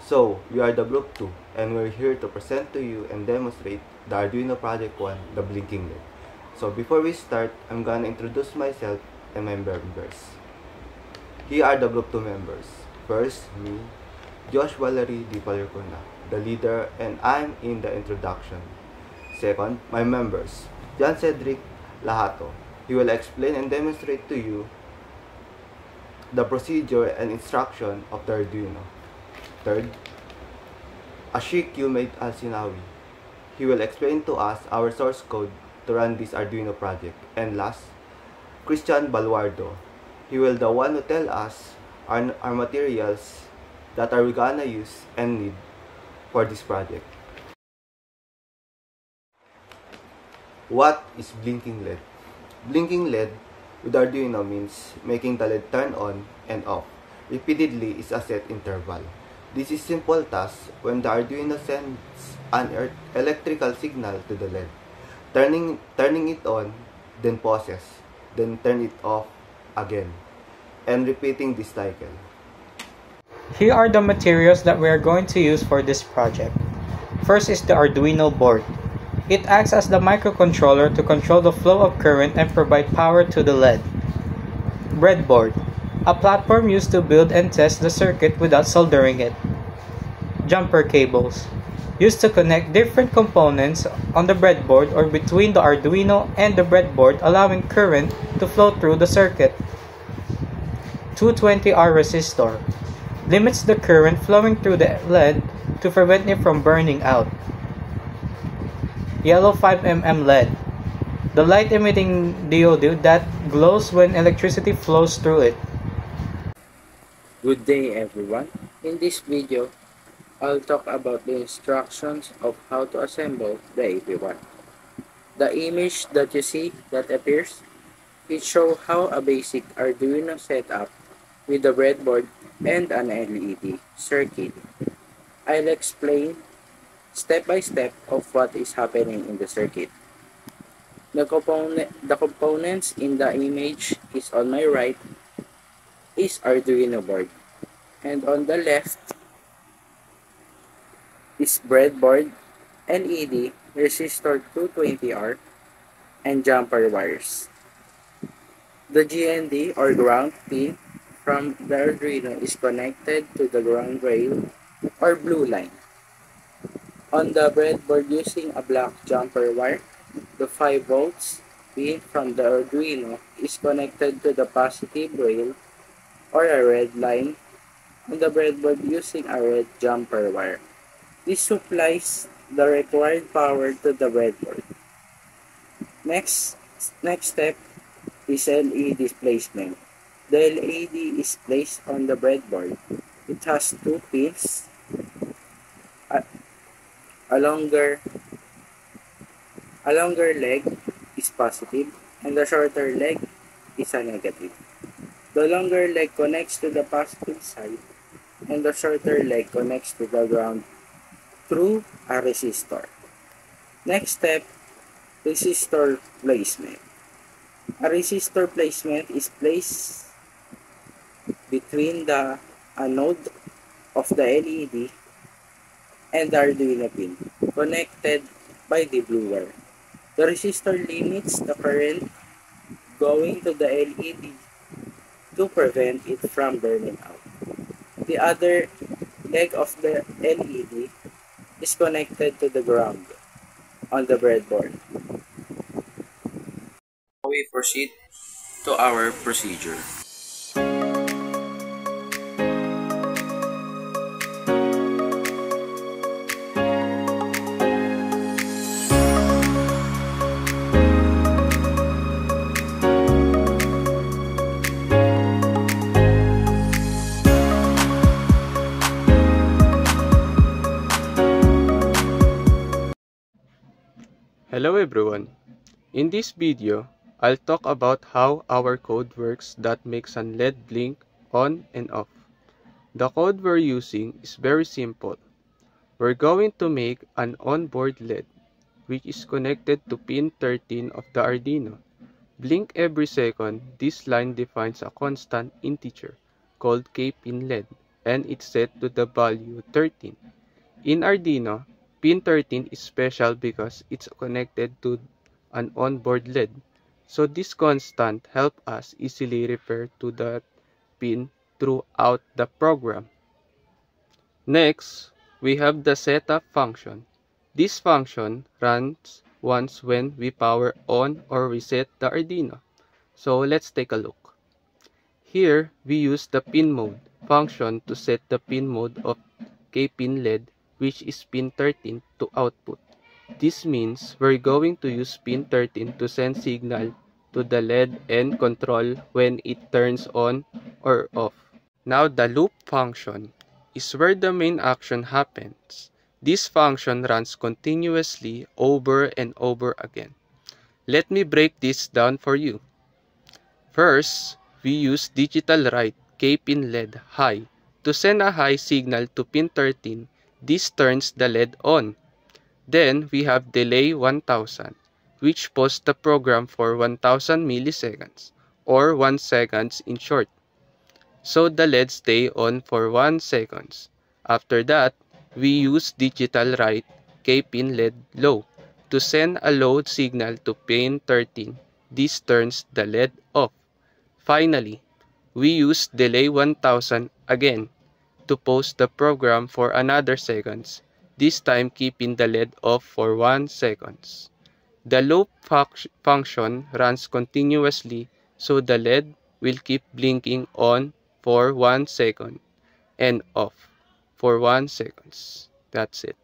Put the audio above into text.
So, we are the Group 2, and we're here to present to you and demonstrate the Arduino Project 1, the blinking LED. So, before we start, I'm gonna introduce myself and my members. Here are the Group 2 members. First, me, Josh Valerie Di Palercona, the leader, and I'm in the introduction. Second, my members, John Cedric Lahato. He will explain and demonstrate to you the procedure and instruction of the Arduino. Third, Ashik Yumaid Al-Sinawi. He will explain to us our source code to run this Arduino project. And last, Christian Baluardo. He will the one to tell us our materials that are we gonna use and need for this project. What is blinking LED? Blinking LED with Arduino means making the LED turn on and off repeatedly is a set interval. This is simple task when the Arduino sends an electrical signal to the LED, turning it on, then pauses, then turn it off again, and repeating this cycle. Here are the materials that we are going to use for this project. First is the Arduino board. It acts as the microcontroller to control the flow of current and provide power to the LED. Breadboard, a platform used to build and test the circuit without soldering it. Jumper cables, used to connect different components on the breadboard or between the Arduino and the breadboard, allowing current to flow through the circuit. 220R resistor, limits the current flowing through the LED to prevent it from burning out. Yellow 5mm LED, the light emitting diode that glows when electricity flows through it. Good day everyone. In this video, I'll talk about the instructions of how to assemble the AP1. The image that you see that appears, it shows how a basic Arduino setup with a breadboard and an LED circuit. I'll explain step by step of what is happening in the circuit. The components in the image is on my right is Arduino board, and on the left is breadboard, LED, resistor 220R, and jumper wires. The GND or ground pin from the Arduino is connected to the ground rail or blue line. On the breadboard using a black jumper wire, the 5 volts pin from the Arduino is connected to the positive rail or a red line on the breadboard using a red jumper wire. This supplies the required power to the breadboard. Next step is LED placement. The LED is placed on the breadboard. It has 2 pins. A longer leg is positive and the shorter leg is a negative. The longer leg connects to the positive side and the shorter leg connects to the ground through a resistor. Next step, resistor placement. A resistor placement is placed between the anode of the LED and the Arduino pin, connected by the blue wire. The resistor limits the current going to the LED to prevent it from burning out. The other leg of the LED is connected to the ground on the breadboard. We proceed to our procedure. Hello everyone. In this video, I'll talk about how our code works that makes an LED blink on and off. The code we're using is very simple. We're going to make an onboard LED, which is connected to pin 13 of the Arduino. Blink every second, this line defines a constant integer called kpin LED, and it's set to the value 13. In Arduino, pin 13 is special because it's connected to an onboard LED. So this constant helps us easily refer to that pin throughout the program. Next, we have the setup function. This function runs once when we power on or reset the Arduino. So let's take a look. Here, we use the pin mode function to set the pin mode of K-pin LED, which is pin 13, to output. This means we're going to use pin 13 to send signal to the LED and control when it turns on or off. Now the loop function is where the main action happens. This function runs continuously over and over again. Let me break this down for you. First, we use digital write K-pin LED high. To send a high signal to pin 13, this turns the LED on. Then we have delay 1000, which pauses the program for 1000 milliseconds, or 1 second in short. So the LED stay on for 1 second. After that, we use digital write K-pin LED low. To send a low signal to pin 13, this turns the LED off. Finally, we use delay 1000 again to pause the program for another seconds, this time keeping the LED off for 1 second. The loop function runs continuously, so the LED will keep blinking on for 1 second and off for 1 second. That's it.